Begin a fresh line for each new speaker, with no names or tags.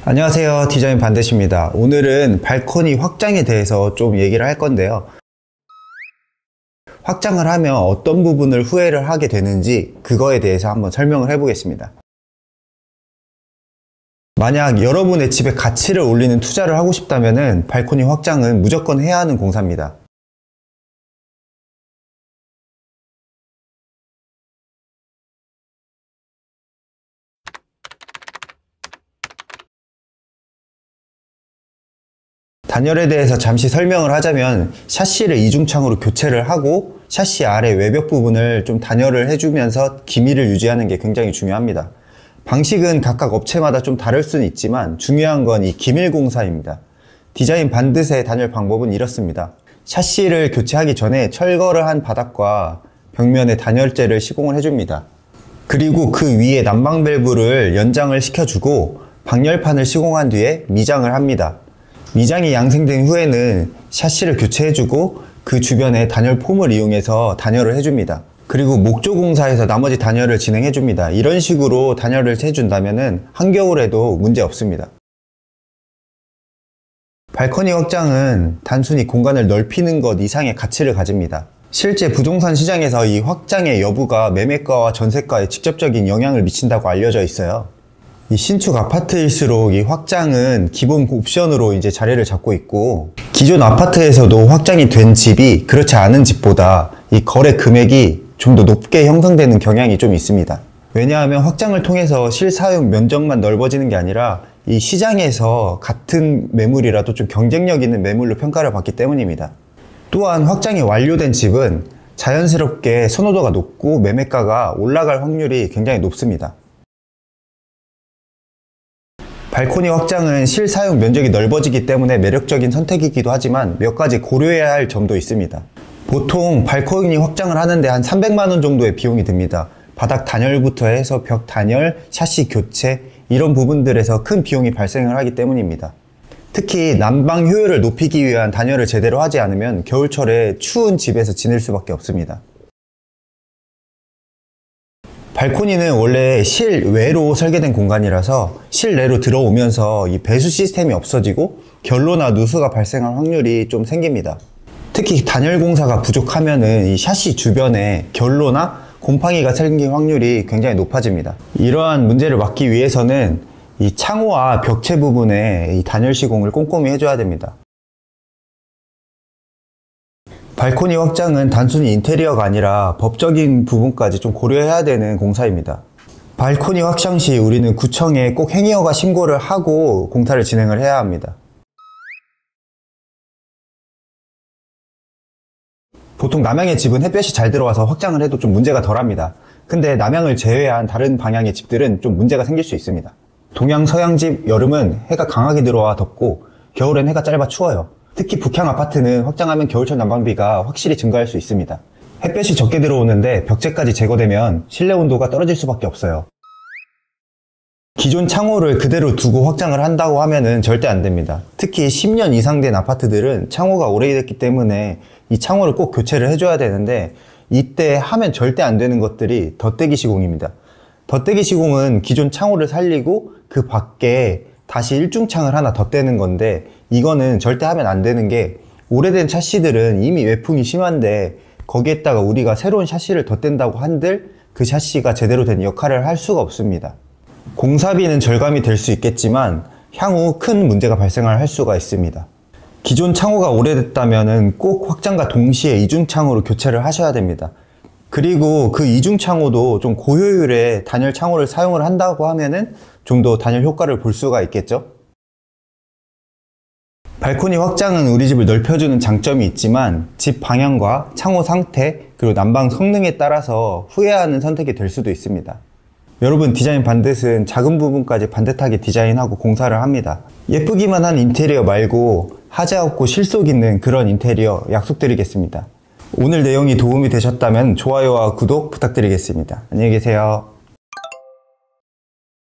안녕하세요, 디자인 반대시입니다. 오늘은 발코니 확장에 대해서 좀 얘기를 할 건데요. 확장을 하면 어떤 부분을 후회를 하게 되는지 그거에 대해서 한번 설명을 해보겠습니다. 만약 여러분의 집에 가치를 올리는 투자를 하고 싶다면 발코니 확장은 무조건 해야 하는 공사입니다. 단열에 대해서 잠시 설명을 하자면 샤시를 이중창으로 교체를 하고 샤시 아래 외벽 부분을 좀 단열을 해주면서 기미를 유지하는 게 굉장히 중요합니다. 방식은 각각 업체마다 좀 다를 수는 있지만 중요한 건 이 기밀 공사입니다. 디자인 반드시의 단열 방법은 이렇습니다. 샤시를 교체하기 전에 철거를 한 바닥과 벽면에 단열재를 시공을 해줍니다. 그리고 그 위에 난방 밸브를 연장을 시켜주고 방열판을 시공한 뒤에 미장을 합니다. 미장이 양생된 후에는 샤시를 교체해주고 그 주변에 단열 폼을 이용해서 단열을 해줍니다. 그리고 목조 공사에서 나머지 단열을 진행해줍니다. 이런 식으로 단열을 해준다면 한겨울에도 문제 없습니다. 발코니 확장은 단순히 공간을 넓히는 것 이상의 가치를 가집니다. 실제 부동산 시장에서 이 확장의 여부가 매매가와 전세가에 직접적인 영향을 미친다고 알려져 있어요. 이 신축 아파트일수록 이 확장은 기본 옵션으로 이제 자리를 잡고 있고, 기존 아파트에서도 확장이 된 집이 그렇지 않은 집보다 이 거래 금액이 좀 더 높게 형성되는 경향이 좀 있습니다. 왜냐하면 확장을 통해서 실사용 면적만 넓어지는 게 아니라 이 시장에서 같은 매물이라도 좀 경쟁력 있는 매물로 평가를 받기 때문입니다. 또한 확장이 완료된 집은 자연스럽게 선호도가 높고 매매가가 올라갈 확률이 굉장히 높습니다. 발코니 확장은 실사용 면적이 넓어지기 때문에 매력적인 선택이기도 하지만 몇 가지 고려해야 할 점도 있습니다. 보통 발코니 확장을 하는데 한 300만원 정도의 비용이 듭니다. 바닥 단열부터 해서 벽 단열, 샤시 교체 이런 부분들에서 큰 비용이 발생을 하기 때문입니다. 특히 난방 효율을 높이기 위한 단열을 제대로 하지 않으면 겨울철에 추운 집에서 지낼 수밖에 없습니다. 발코니는 원래 실외로 설계된 공간이라서 실내로 들어오면서 이 배수 시스템이 없어지고 결로나 누수가 발생할 확률이 좀 생깁니다. 특히 단열 공사가 부족하면은 이 샤시 주변에 결로나 곰팡이가 생길 확률이 굉장히 높아집니다. 이러한 문제를 막기 위해서는 이 창호와 벽체 부분에 이 단열 시공을 꼼꼼히 해줘야 됩니다. 발코니 확장은 단순히 인테리어가 아니라 법적인 부분까지 좀 고려해야 되는 공사입니다. 발코니 확장 시 우리는 구청에 꼭 행위허가 신고를 하고 공사를 진행을 해야 합니다. 보통 남향의 집은 햇볕이 잘 들어와서 확장을 해도 좀 문제가 덜합니다. 근데 남향을 제외한 다른 방향의 집들은 좀 문제가 생길 수 있습니다. 동양 서양 집 여름은 해가 강하게 들어와 덥고 겨울엔 해가 짧아 추워요. 특히 북향 아파트는 확장하면 겨울철 난방비가 확실히 증가할 수 있습니다. 햇볕이 적게 들어오는데 벽체까지 제거되면 실내 온도가 떨어질 수밖에 없어요. 기존 창호를 그대로 두고 확장을 한다고 하면은 절대 안 됩니다. 특히 10년 이상 된 아파트들은 창호가 오래됐기 때문에 이 창호를 꼭 교체를 해줘야 되는데 이때 하면 절대 안 되는 것들이 덧대기 시공입니다. 덧대기 시공은 기존 창호를 살리고 그 밖에 다시 일중창을 하나 덧대는 건데 이거는 절대 하면 안 되는 게 오래된 샤시들은 이미 외풍이 심한데 거기에다가 우리가 새로운 샤시를 덧댄다고 한들 그 샤시가 제대로 된 역할을 할 수가 없습니다. 공사비는 절감이 될 수 있겠지만 향후 큰 문제가 발생을 할 수가 있습니다. 기존 창호가 오래됐다면 꼭 확장과 동시에 이중창호로 교체를 하셔야 됩니다. 그리고 그 이중창호도 좀 고효율의 단열 창호를 사용을 한다고 하면은 좀 더 단열 효과를 볼 수가 있겠죠? 발코니 확장은 우리 집을 넓혀주는 장점이 있지만 집 방향과 창호 상태 그리고 난방 성능에 따라서 후회하는 선택이 될 수도 있습니다. 여러분, 디자인 반듯은 작은 부분까지 반듯하게 디자인하고 공사를 합니다. 예쁘기만 한 인테리어 말고 하자 없고 실속 있는 그런 인테리어 약속드리겠습니다. 오늘 내용이 도움이 되셨다면 좋아요와 구독 부탁드리겠습니다. 안녕히 계세요.